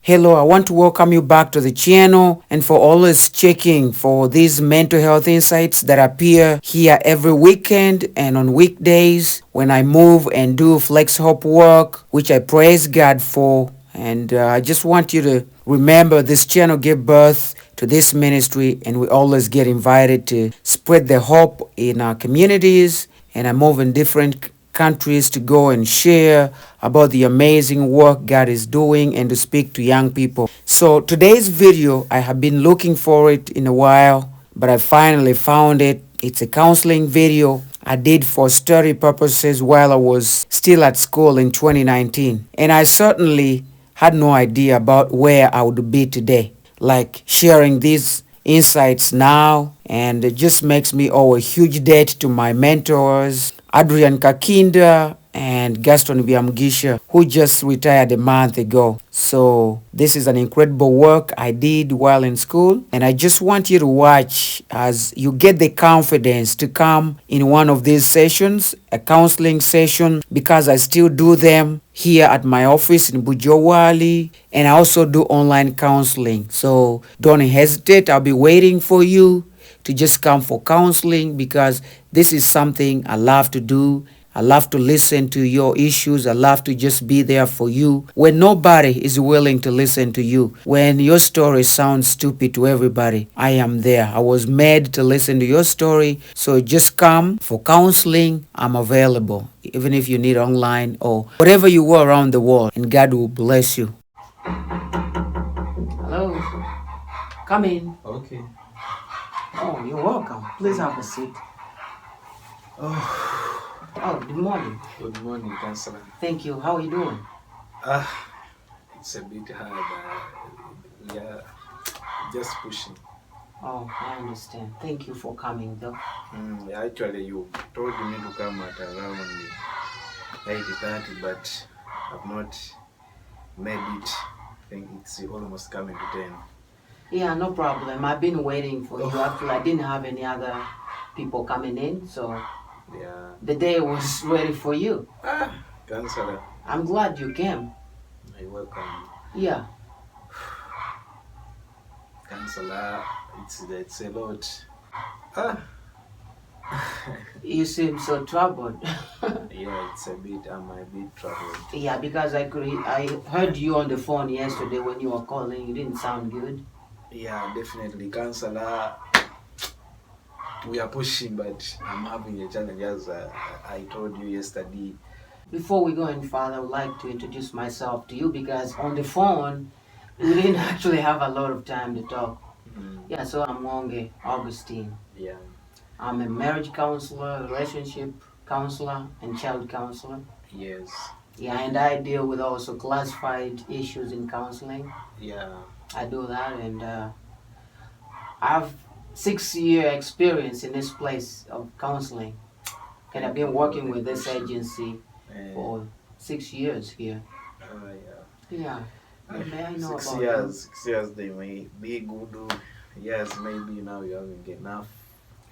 Hello, I want to welcome you back to the channel and for always checking for these mental health insights that appear here every weekend and on weekdays when I move and do flex hop work, which I praise God for. And I just want you to remember this channel gave birth to this ministry, and we always get invited to spread the hope in our communities. And I move in different countries to go and share about the amazing work God is doing and to speak to young people. So today's video, I have been looking for it in a while, but I finally found it. It's a counseling video I did for study purposes while I was still at school in 2019. And I certainly had no idea about where I would be today. Like sharing these insights now, and it just makes me owe a huge debt to my mentors, Adrian Kakinda and Gaston Biamgisha, who just retired a month ago. So this is an incredible work I did while in school, and I just want you to watch as you get the confidence to come in one of these sessions, a counseling session, because I still do them here at my office in Bujowali, and I also do online counseling. So don't hesitate, I'll be waiting for you to just come for counseling, because this is something I love to do. I love to listen to your issues. I love to just be there for you when nobody is willing to listen to you. When your story sounds stupid to everybody, I am there. I was made to listen to your story. So just come for counseling. I'm available, even if you need online or whatever you were around the world, and God will bless you. Hello. Come in. Okay. Oh, you're welcome. Please have a seat. Oh, good morning. Good morning, Counselor. Thank you. How are you doing? It's a bit hard. Yeah, just pushing. Oh, I understand. Thank you for coming, though. Actually, you told me to come at around 8:30, but I've not made it. I think it's almost coming to 10. Yeah, no problem. I've been waiting for you. Actually, I didn't have any other people coming in, so Yeah. the day was ready for you. Counselor, I'm glad you came. you're welcome. Yeah. Counselor, it's a lot. You seem so troubled. Yeah, I'm a bit troubled. Yeah, because I heard you on the phone yesterday when you were calling. You didn't sound good. Yeah, definitely, Counselor. We are pushing, but I'm having a challenge, as I told you yesterday. Before we go any further, I would like to introduce myself to you, because on the phone, we didn't actually have a lot of time to talk. Yeah, so I'm Muwongeaugustine. Yeah. I'm a marriage counselor, relationship counselor, and child counselor. Yes. Yeah, and I deal with also classified issues in counseling. Yeah. I do that, and I have 6-year experience in this place of counseling. And I've been working with this agency for 6 years here. Yeah. May I know 6 about years. 6 years, they may be good. Yes, maybe now you're having enough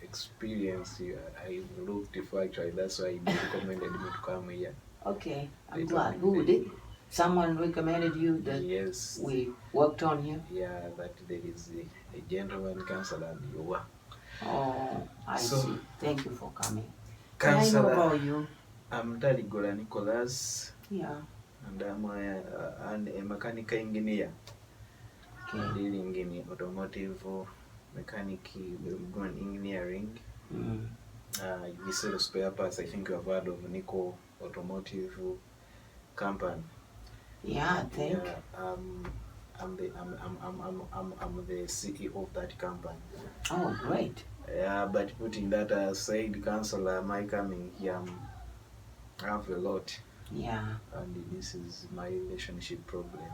experience. I looked for, actually, that's why you recommended me to come here. Okay, I'm glad. Who did? Someone recommended you that Yes. we worked on here? Yeah, that there is a gentleman counselor and you are. Oh, I see. Thank you for coming. Counselor, May I know about you? I'm Daligola Nicholas. Yeah. And I'm a mechanical engineer. Okay. Dealing in automotive mechanic, engineering. We sell spare parts. I think you have heard of Nico Automotive Company. Yeah, I think. Yeah, I'm the CEO of that company. Oh, great. Yeah, but putting that aside, Counselor, my coming here, I have a lot. Yeah. And this is my relationship problem.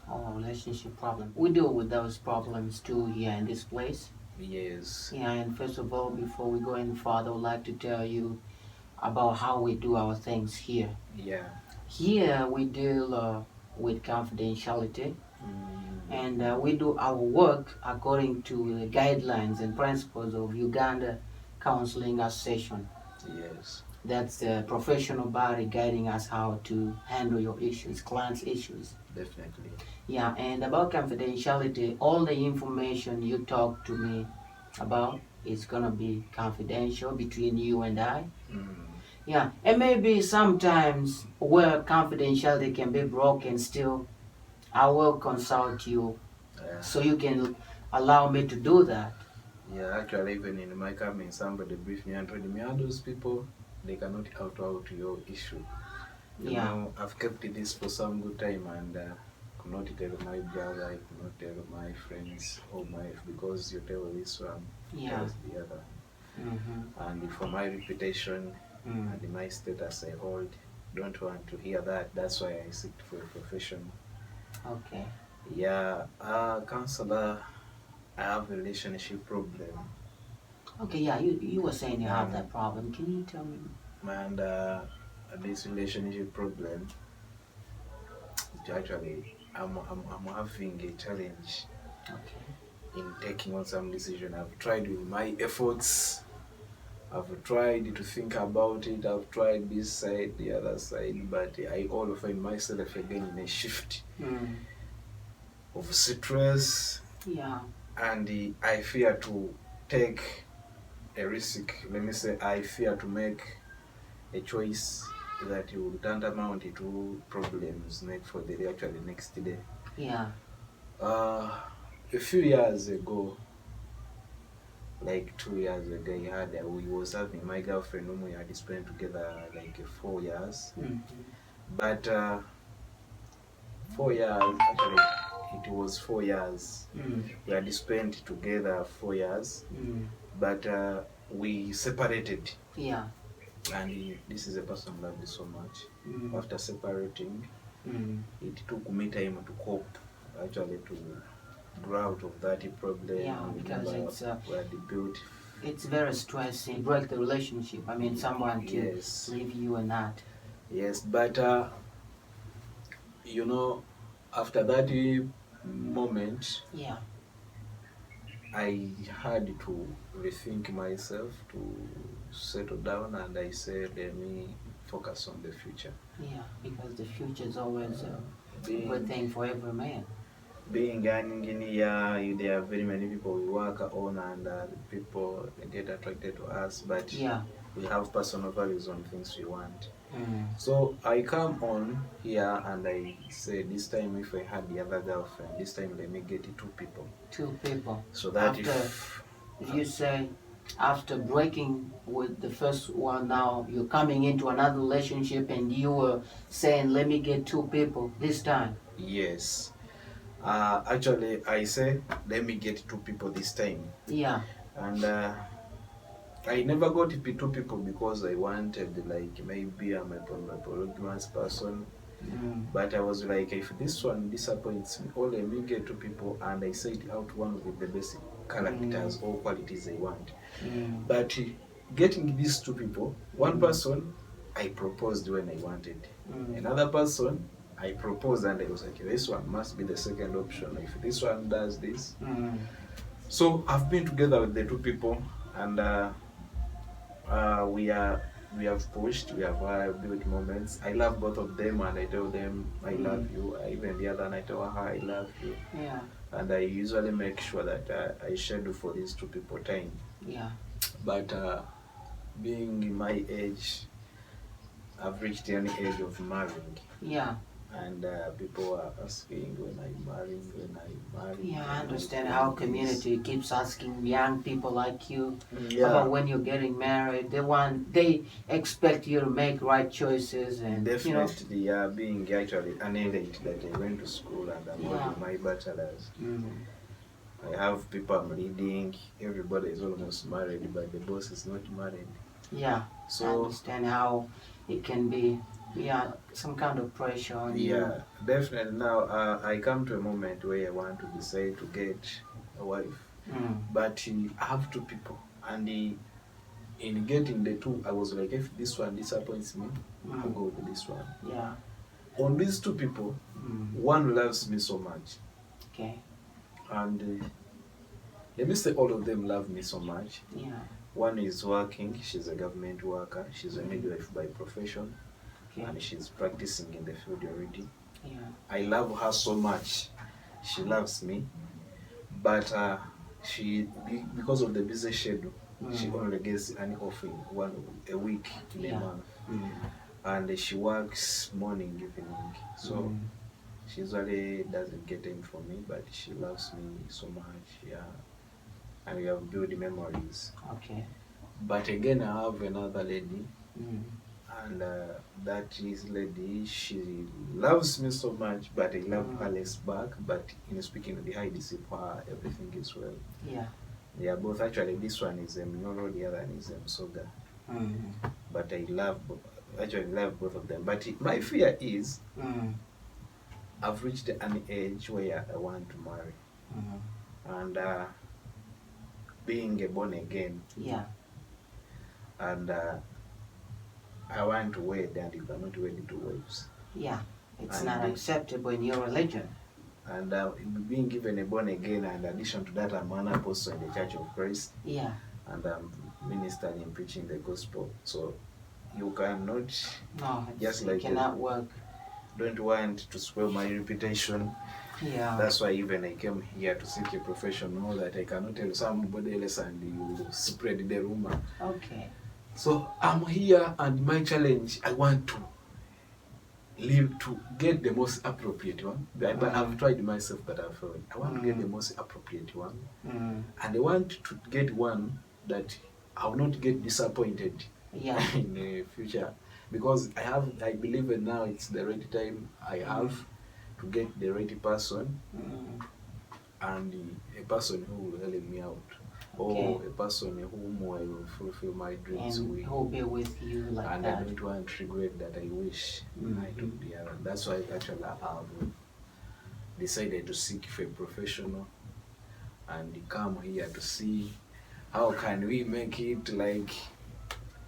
Oh, relationship problem. We deal with those problems too here in this place. Yes. Yeah, and first of all, before we go any further, I would like to tell you about how we do our things here. Yeah. Here we deal with confidentiality, and we do our work according to the guidelines and principles of Uganda Counseling Association. Yes. That's the professional body guiding us how to handle your issues, clients' issues. Definitely. Yeah, and about confidentiality, all the information you talk to me about is gonna be confidential between you and I. Yeah, and maybe sometimes where confidentiality can be broken still, I will consult you so you can allow me to do that. Yeah, actually, even in my company, somebody briefed me and told me, those people, they cannot out your issue. You know, I've kept this for some good time and could not tell my brother, I could not tell my friends or my, because you tell this one, tells the other. And for my reputation and my status I hold, don't want to hear that. That's why I seek for a professional. Okay. Yeah, counselor, I have a relationship problem. Okay, yeah, you were saying you have that problem. Can you tell me? And this relationship problem, actually, I'm having a challenge in taking on some decision. I've tried with my efforts. I've tried to think about it. I've tried this side, the other side, but I all find myself again in a shift of stress. Yeah. And I fear to take a risk. Let me say, I fear to make a choice that will tantamount to problems for the actually next day. Yeah. A few years ago, like 2 years ago, we was having my girlfriend whom we had spent together like 4 years. But 4 years, actually, it was 4 years. We had spent together 4 years, but we separated. Yeah. And this is a person I loved so much. After separating, it took me time to cope, actually, to grow out of that problem. Yeah, because it's where the built. It's very stressing. Break the relationship. I mean, someone to leave you and that. Yes, but you know, after that moment, I had to rethink myself, to settle down, and I said, let me focus on the future. Yeah, because the future is always a good thing for every man. Being an engineer, there are very many people we work on, and people get attracted to us, but we have personal values on things we want. So I come on here and I say, this time if I had the other girlfriend, this time let me get 2 people. 2 people. So that if you say after breaking with the first one, now you're coming into another relationship and you were saying, let me get 2 people this time. Yes. Actually, I say, let me get 2 people this time. Yeah. And I never got 2 people because I wanted, like, maybe I'm a polygamous person. But I was like, if this one disappoints me, let me get 2 people, and I set out one with the basic characters or qualities I want. But getting these 2 people, one person I proposed when I wanted. Another person I proposed and I was like, this one must be the second option if this one does this. So I've been together with the 2 people, and we have pushed, we have built moments. I love both of them, and I tell them I love you. Even the other one, I tell her I love you. Yeah. And I usually make sure that I schedule for these 2 people time. Yeah. But being in my age, I've reached the age of marrying. Yeah. And people are asking when I marry. Yeah, I understand how community keeps asking young people like you about when you're getting married. They expect you to make right choices, and definitely, being actually an elite that I went to school and I'm holding my bachelor's. I have people I'm leading. Everybody is almost married, but the boss is not married. Yeah, so I understand how it can be. Yeah, some kind of pressure on you. Yeah, definitely. Now I come to a moment where I want to decide to get a wife, but I have 2 people, and in getting the 2, I was like, if this one disappoints me, I'll go with this one. Yeah. On these 2 people, one loves me so much. Okay. And let me say all of them love me so much. Yeah. One is working, she's a government worker, she's a midwife by profession, and she's practicing in the field already. Yeah. I love her so much. She loves me, but because of the busy schedule, she only gets an off in a week in a month, and she works morning, evening. So she usually doesn't get in for me, but she loves me so much. Yeah, and we have good memories. Okay. But again, I have another lady, and that is lady, she loves me so much, but I love her less back. But in speaking behind this, her everything is well. Yeah. They are both actually. This one is Mnoro, the other one is Soga. But I actually love both of them. But my fear is, I've reached an age where I want to marry, and being a born again. Yeah. And I want to wed, and you cannot wed two wives. Yeah. It's And not acceptable in your religion. And being given a born again, and in addition to that, I'm an apostle in the Church of Christ. Yeah. And I'm ministering and preaching the gospel. So you cannot, it cannot work. Don't want to spoil my reputation. Yeah. That's why even I came here to seek a professional, that I cannot tell somebody else and you spread the rumor. Okay. So I'm here, and my challenge, I want to live to get the most appropriate one. But I've tried myself, but I've failed. I want to get the most appropriate one, and I want to get one that I will not get disappointed in the future, because I believe that now it's the right time I have to get the right person, and a person who will help me out, or a person whom I will fulfill my dreams and with. who will be with you like and that. I don't want to regret that I wish I took the other. That's why actually I have decided to seek for a professional and come here to see how can we make it, like,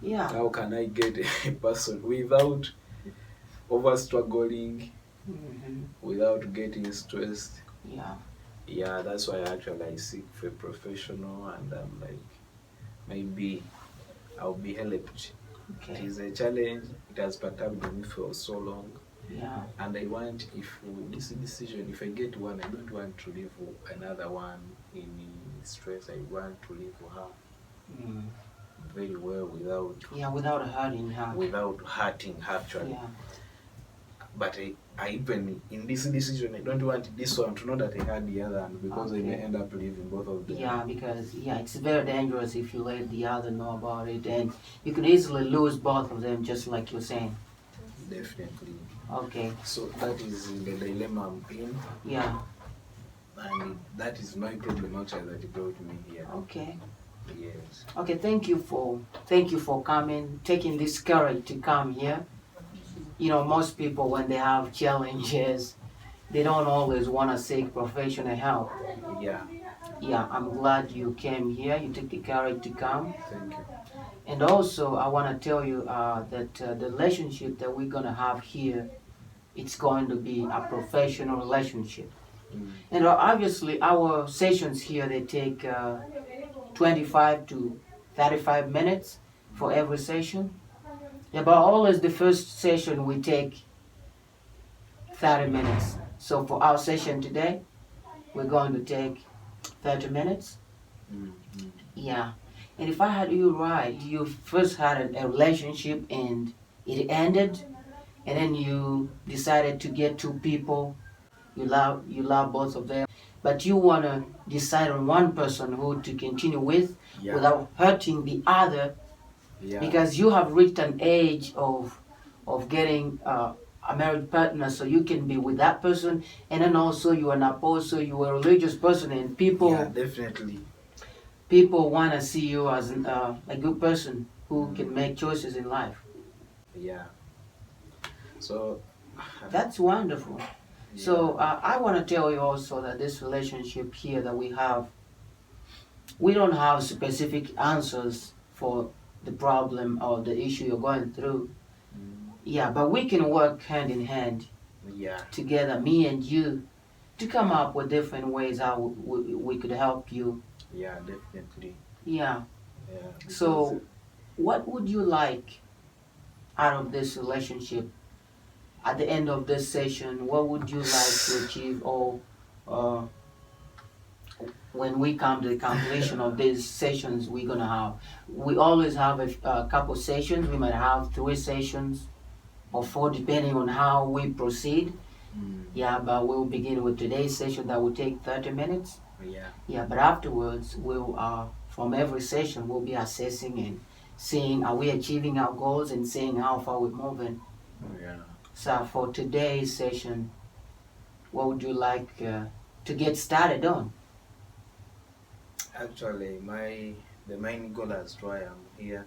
how can I get a person without over struggling, without getting stressed. Yeah, that's why actually I seek for a professional, and I'm like, maybe I'll be helped. It is a challenge. It has perturbed me for so long. And I want, if this decision, if I get one, I don't want to leave another one in stress. I want to leave her very well without hurting her. Without hurting her, actually. But I even in this decision, I don't want this one to know that I had the other one, because I may end up leaving both of them. Yeah, because it's very dangerous if you let the other know about it, and you could easily lose both of them, just like you're saying. Definitely. Okay. So that is the dilemma I'm in. Yeah. And that is my problem actually that brought me here. Okay. Yes. Okay, thank you for coming, taking this courage to come here. You know, most people, when they have challenges, they don't always want to seek professional help. Yeah, I'm glad you came here. You took the courage to come. Thank you. And also, I want to tell you that the relationship that we're going to have here, it's going to be a professional relationship. And obviously, our sessions here, they take 25 to 35 minutes for every session. Yeah, but always the first session we take 30 minutes. So for our session today, we're going to take 30 minutes. Yeah. And if I had you right, you first had a relationship and it ended, and then you decided to get two people. You love both of them, but you want to decide on one person who to continue with without hurting the other. Because you have reached an age of getting a married partner, so you can be with that person, and then also you are an apostle, you are a religious person, and people definitely want to see you as a good person who can make choices in life. So that's wonderful. So I want to tell you also that this relationship here that we have, we don't have specific answers for the problem or the issue you're going through. But we can work hand in hand together, me and you, to come up with different ways how we could help you. Definitely. Yeah. Because So, what would you like out of this relationship? At the end of this session, what would you like to achieve, or uh, when we come to the completion of these sessions we're gonna have? We always have a couple sessions. We might have 3 sessions or 4, depending on how we proceed. Yeah, but we'll begin with today's session that will take 30 minutes. yeah. Yeah, but afterwards, we'll from every session, we'll be assessing and seeing are we achieving our goals and seeing how far we're moving. Yeah. So for today's session, what would you like to get started on? Actually, the main goal as to why I'm here,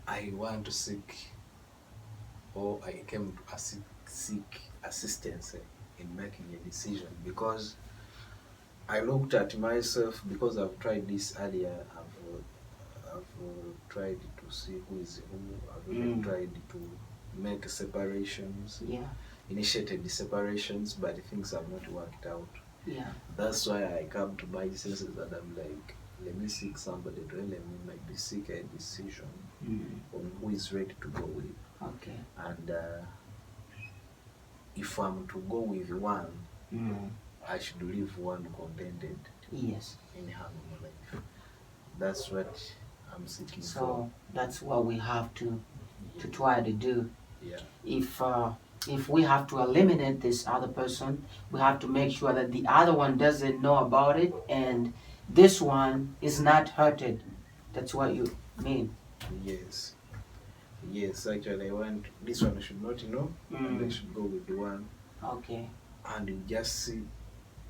I want to seek, or I came to seek assistance in making a decision, because I looked at myself, because I've tried this earlier. I've tried to see who is who. I've even tried to make separations, Yeah, initiated the separations, but things have not worked out. yeah, That's why I come to my senses that I'm like, let me seek somebody to help me, maybe seek a decision on who is ready to go with. okay. And if I'm to go with one, I should leave one contented Yes. in having a life. That's what I'm seeking for. So that's what we have to try to do. Yeah. If we have to eliminate this other person, we have to make sure that the other one doesn't know about it and this one is not hurted. That's what you mean. Yes. Yes, actually I want this one should not know, and I should go with the one. Okay. And you just see,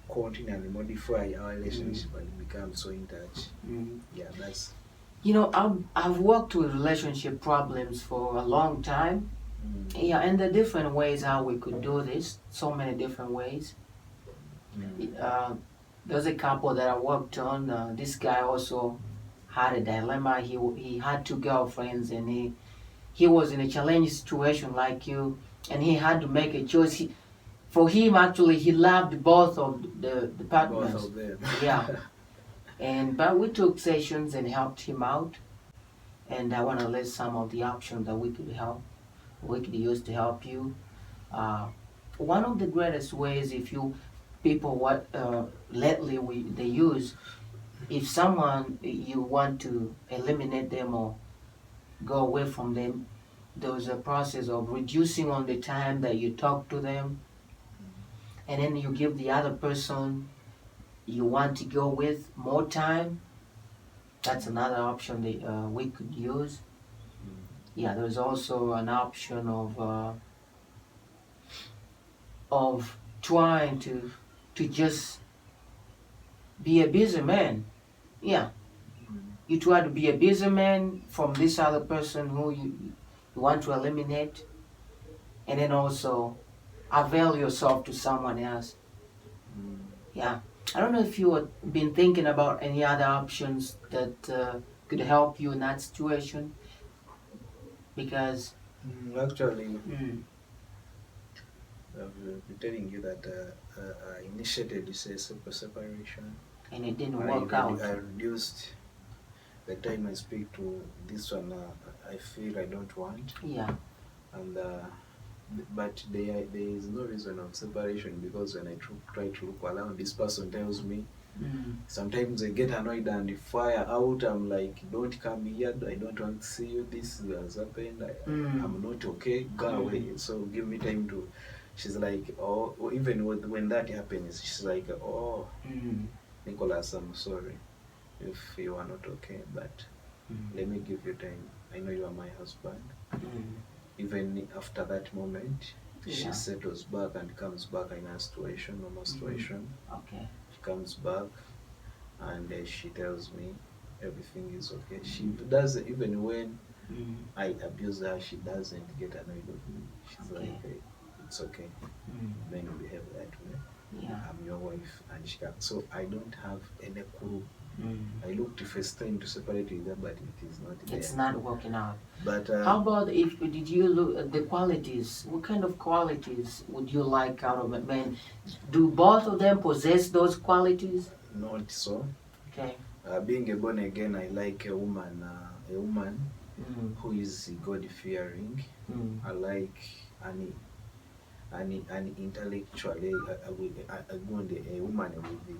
continually modify our relationship and become so in touch. Yeah, that's. You know, I've worked with relationship problems for a long time. Yeah, and the different ways how we could do this, so many different ways. There's a couple that I worked on. This guy also had a dilemma. He had 2 girlfriends, and he was in a challenging situation like you, and he had to make a choice. For him, actually, he loved both of the partners. Both of them. Yeah. But we took sessions and helped him out. And I want to list some of the options that we could use to help you. One of the greatest ways, if you people what lately they use, if someone you want to eliminate them or go away from them, there's a process of reducing on the time that you talk to them, and then you give the other person you want to go with more time. That's another option that we could use. Yeah, there's also an option of trying to just be a busy man. Yeah, you try to be a busy man from this other person who you want to eliminate, and then also avail yourself to someone else. Yeah, I don't know if you have been thinking about any other options that could help you in that situation, because Actually, I've been telling you that I initiated this separation, and it didn't work out. I reduced the time I speak to this one. I feel I don't want. Yeah. And but there is no reason of separation, because when I try to look around, this person tells me. Sometimes I get annoyed and fire out. I'm like, don't come here, I don't want to see you, this has happened, I'm not okay, go away, so give me time to. She's like, oh, even when that happens, she's like, oh, Nicholas, I'm sorry if you are not okay, but let me give you time. I know you are my husband. Even after that moment, she settles back and comes back in a situation, normal situation. Okay. She comes back and she tells me everything is okay. She does, even when I abuse her, she doesn't get annoyed with me. She's like, hey, it's okay. Men will behave that way. Yeah. I'm your wife, and she can. So I don't have any clue. I looked first time to separate with her, but it is not there. It's not working out. But how about did you look at the qualities? What kind of qualities would you like out of a man? Do both of them possess those qualities? Not so. Okay. being a born again, I like a woman who is God-fearing. I like an intellectually a woman with the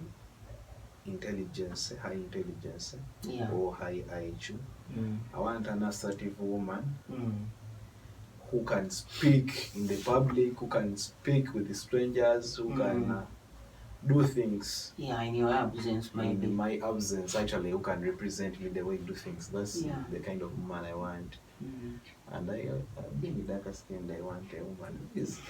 intelligence, high intelligence, or high IQ. I want an assertive woman who can speak in the public, who can speak with the strangers, who can do things. Yeah, in your absence, maybe. In my absence, actually, who can represent me the way you do things. That's the kind of woman I want. And being darker skinned, I want a woman who is.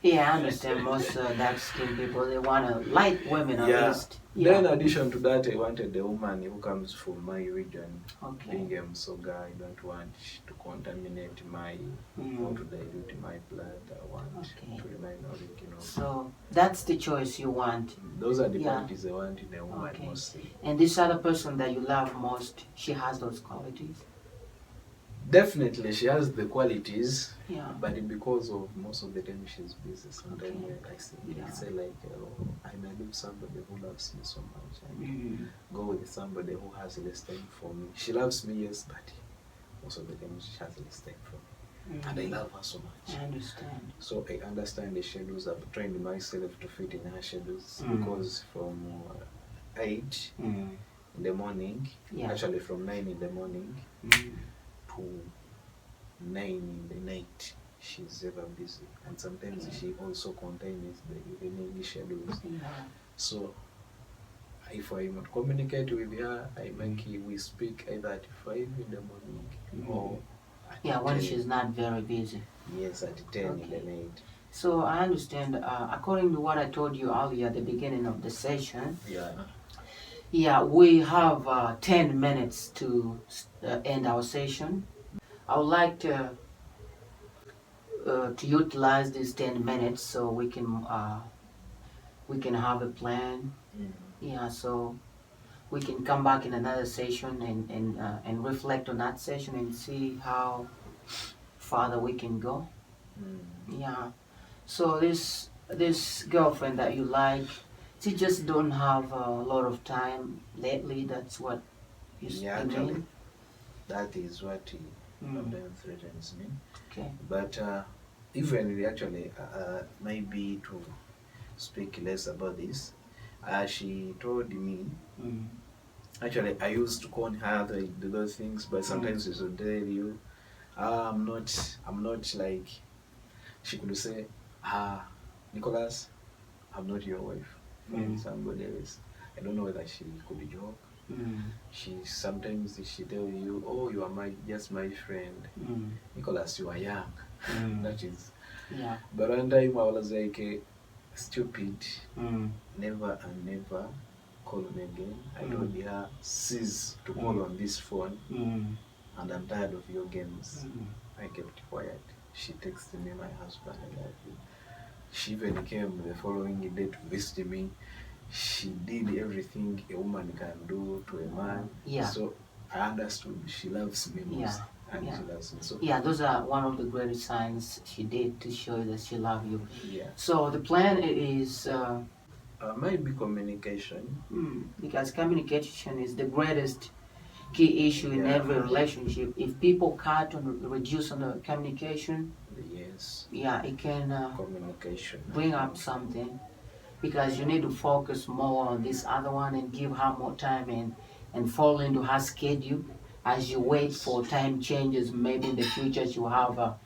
Yeah, I understand. Most dark skinned people, they want a light women at least. Yeah. Then in addition to that, I wanted a woman who comes from my region. Okay. Being a Msoga, I don't want to contaminate my or to dilute my blood. I want to remain original. So that's the choice you want. Those are the qualities I want in a woman mostly. And this other person that you love most, she has those qualities? Definitely, she has the qualities, but because of most of the time she's busy. Sometimes I say like, I may leave somebody who loves me so much and go with somebody who has less time for me. She loves me, yes, but most of the time she has less time for me. And I love her so much. I understand. So I understand the schedules. I've trained myself to fit in her schedules because from 8 in the morning, actually from 9 in the morning, to 9 in the night, she's ever busy, and sometimes she also contains the evening schedules. So if I not communicate with her, we speak either at 5 in the morning or at when 10. she's not very busy. Yes, at 10 in the night. So I understand. According to what I told you earlier at the beginning of the session. We have 10 minutes to end our session. I would like to utilize these 10 minutes so we can have a plan. So we can come back in another session and reflect on that session and see how farther we can go. So this girlfriend that you like, she just don't have a lot of time lately. That's what you mean? That is what threatens me. Okay. But even actually, maybe to speak less about this, she told me, actually I used to call her to do those things, but sometimes she would tell you, I'm not like, she could say, Nicholas, I'm not your wife, find somebody else. I don't know whether she could joke. Sometimes she tell you, oh, you are just my friend. Nicholas, you are young. That is. But one time I was like, stupid. Never and never call me again. I told her, cease to call on this phone. And I'm tired of your games. I kept quiet. She texted me, my husband, I love you. She even came the following day to visit me. She did everything a woman can do to a man. So I understood she loves me most. And she loves me. So those are one of the greatest signs she did to show you that she loves you. So the plan is maybe communication. Because communication is the greatest key issue in every relationship. If people cut or reduce on the communication, it can bring up something. Because you need to focus more on this other one and give her more time and fall into her schedule as you wait for time changes. Maybe in the future she will have a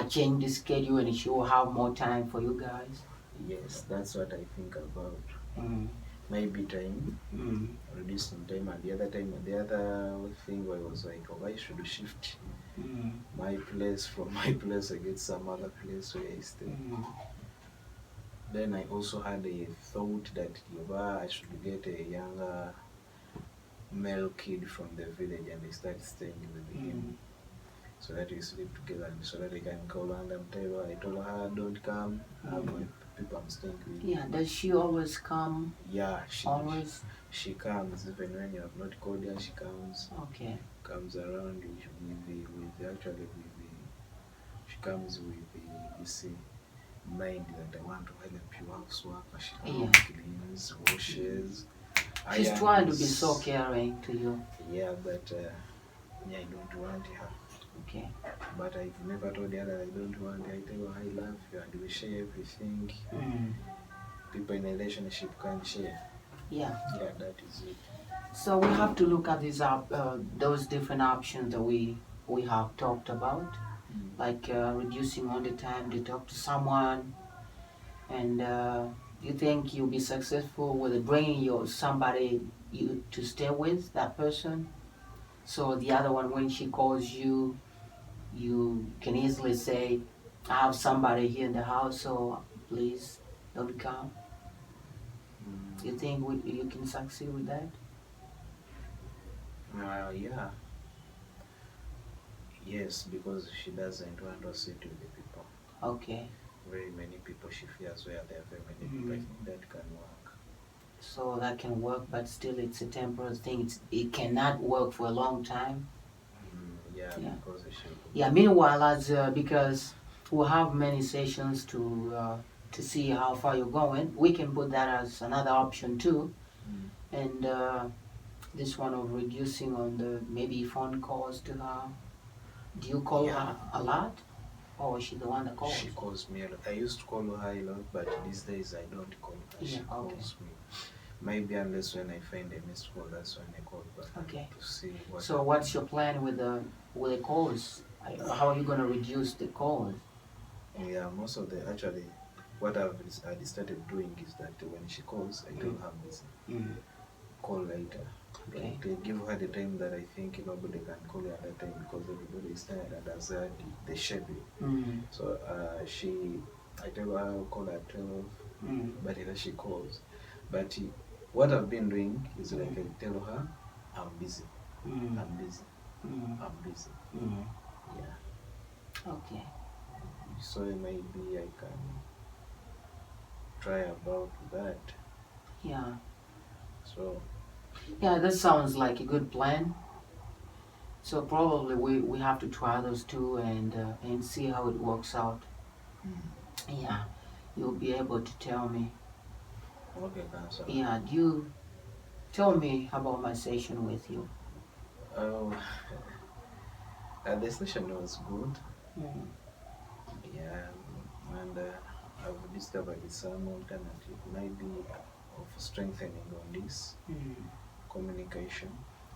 change the schedule and she will have more time for you guys. Yes, that's what I think about. Maybe time, reducing time, and the other thing I was like, I should shift my place from my place against some other place where I stay. Then I also had a thought that I should get a younger male kid from the village and they start staying with him. So that we sleep together and so that they can call and I told her, don't come, people I'm staying with. Does she always come? Always. She comes, even when you have not called her, she comes. Comes around she comes with this mind that I want to help you housework. She cleans, washes, She's trying to be so caring to you. Yeah, but I don't want her. Okay. But I've never told her that I don't want her. I tell her I love you and we share everything. People in a relationship can't share. Yeah. Yeah, that is it. So we have to look at these those different options that we have talked about, like reducing all the time to talk to someone, and you think you'll be successful with bringing somebody you to stay with that person. So the other one, when she calls you, you can easily say, "I have somebody here in the house, so please don't come." You think you can succeed with that? Yeah. Yes, because she doesn't want to sit with the people. Okay. Very many people she fears where there are very many people. I think that can work. So that can work, but still it's a temporary thing. It cannot work for a long time. Yeah, because meanwhile, as because we'll have many sessions to see how far you're going, we can put that as another option too. And this one of reducing on the maybe phone calls to her. Do you call her a lot? Or is she the one that calls? She calls me a lot. I used to call her a lot, but these days I don't call her. She calls me. Maybe unless when I find a missed call, that's when I call back. Okay. To see what. So what's your plan with the calls? How are you going to reduce the calls? Yeah, most of actually, what I started doing is that when she calls, I tell her busy. Call later. Okay. They give her the time that I think nobody can call her at that time because everybody is tired and has had the schedule. So I tell her I'll call her at 12, but either she calls. But what I've been doing is like I tell her, I'm busy. I'm busy. I'm busy. Yeah. Okay. So maybe I can try about that. Yeah. So. Yeah, that sounds like a good plan. So probably we have to try those two and see how it works out. Yeah, you'll be able to tell me. Okay, Counselor. Yeah, you tell me about my session with you. The session was good. Yeah, and I've discovered some alternative, maybe of strengthening on this communication.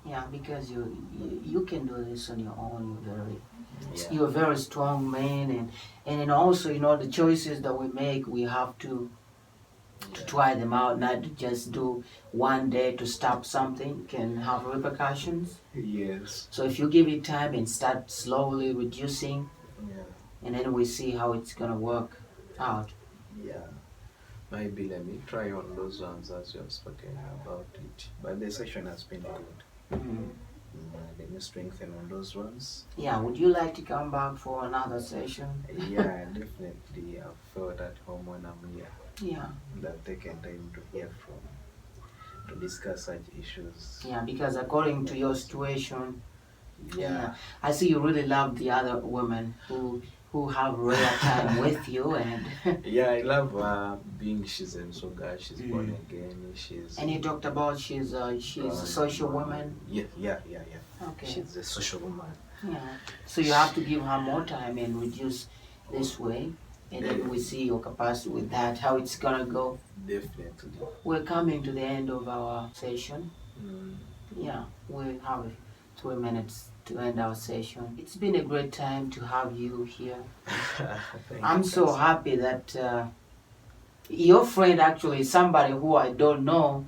Yeah, because you can do this on your own. You're a very strong man, and then also the choices that we make, we have to try them out, not to just do one day to stop something can have repercussions. Yes. So if you give it time and start slowly reducing, and then we see how it's gonna work out. Yeah. Maybe let me try on those ones as you have spoken about it. But the session has been good. Let me strengthen on those ones. Yeah, would you like to come back for another session? Yeah, definitely. I felt at home when I'm here. Yeah. That taken time to hear from, to discuss such issues. Yeah, because according to your situation, I see you really love the other women who have real time with you, and yeah, I love her being she's in Soga, she's born again, she's. And you talked about she's a social woman. Yeah. Okay. She's a social woman. Yeah. So you have to give her more time and reduce this way, and then we see your capacity with that, how it's gonna go. Definitely. We're coming to the end of our session. Yeah, we have 3 minutes to end our session. It's been a great time to have you here. I'm so happy that your friend, actually somebody who I don't know,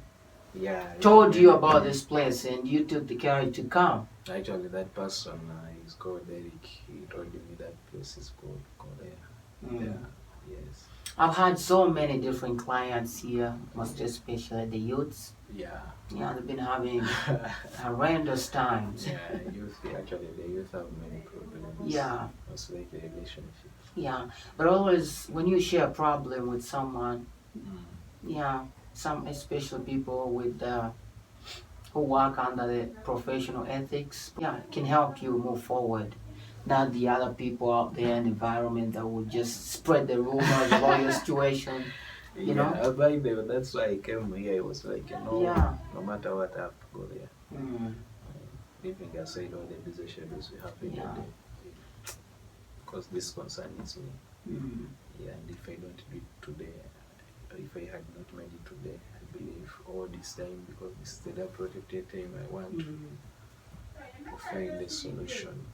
told you about this place and you took the courage to come. Actually, that person is called Eric. He told me that place is called Korea. Yeah, yes. I've had so many different clients here, most especially the youths. Yeah, they've been having horrendous times. Yeah, actually the youth have many problems. Yeah. Most like a relationship. Yeah, but always when you share a problem with someone, some especially people with who work under the professional ethics, can help you move forward. Not the other people out there in the environment that will just spread the rumors about your situation. You know? By the way, that's why I came here. I was like, no matter what, I have to go there. Leaving aside all the busy schedules we have in the day. Because this concerns me. And if I don't do it today, if I had not made it today, I believe all this time, because this is the protected time, I want to find a solution.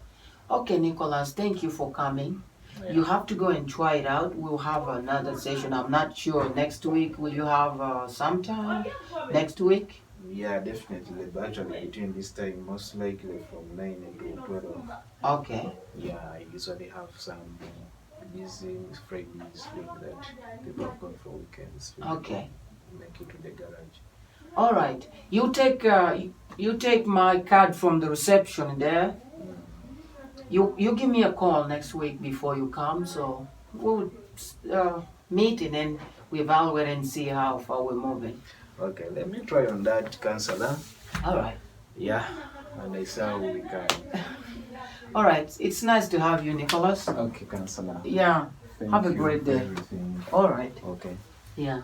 Okay, Nicholas, thank you for coming. You have to go and try it out. We'll have another session. I'm not sure. Next week, will you have some time? Next week? Yeah, definitely. But actually, between this time, most likely from 9 to 12. Okay. Yeah, I usually have some busy Fridays like that. People have gone for weekends. Okay. Make it to the garage. All right. You take my card from the reception there. You give me a call next week before you come, so we'll meet and then we evaluate and see how far we're moving. Okay, let me try on that, Counsellor. All right. Yeah, and I see how we can. All right. It's nice to have you, Nicholas. Okay, Counsellor. Yeah. Thank have a you great for day. everything. All right. Okay. Yeah.